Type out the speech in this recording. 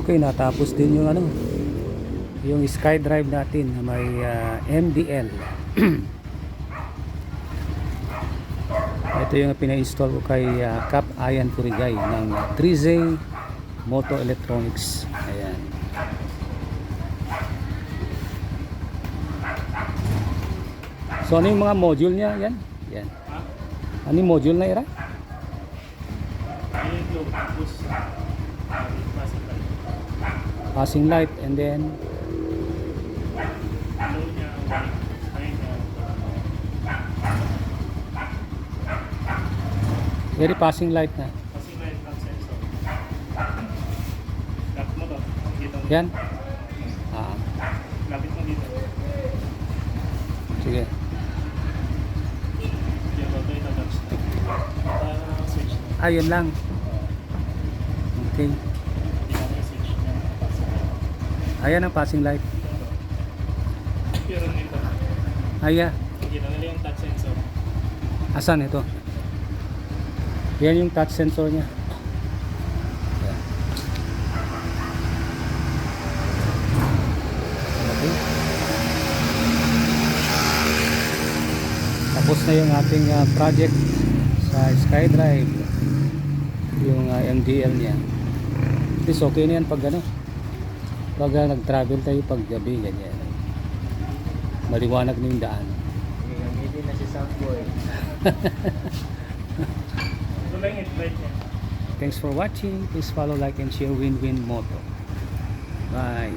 Okay, natapos din yung ano, yung SkyDrive natin na may MDL. Ito yung pina-install ko kay Cap Ayan Purigay ng 3Z Moto Electronics. Ayan. So ano yung mga module niya? Yan. Yan. Ano yung module na ira? Passing light and then very passing light na. Passing light ng sensor. Lapit mo to. Dito. Yan. Lapit mo dito. Sige. Dito ito touch na. Switch na. Ayun lang. Okay. Dito yung switch na. Passing light. Ayan ang passing light. Pero nito. Ayan. Dito nila yung touch sensor. Asan ito? Yan yung touch sensor niya. Ayan. Okay. Tapos na yung ating project sa SkyDrive. Yung MDL niya. At least okay na yan pag ano. Pag nag-travel tayo pag gabi, ganyan. Maliwanag na yung daan. Hindi na si Soundboy. Ito lang yung light niya. Thanks for watching. Please follow, like, and share Win-Win Moto. Bye.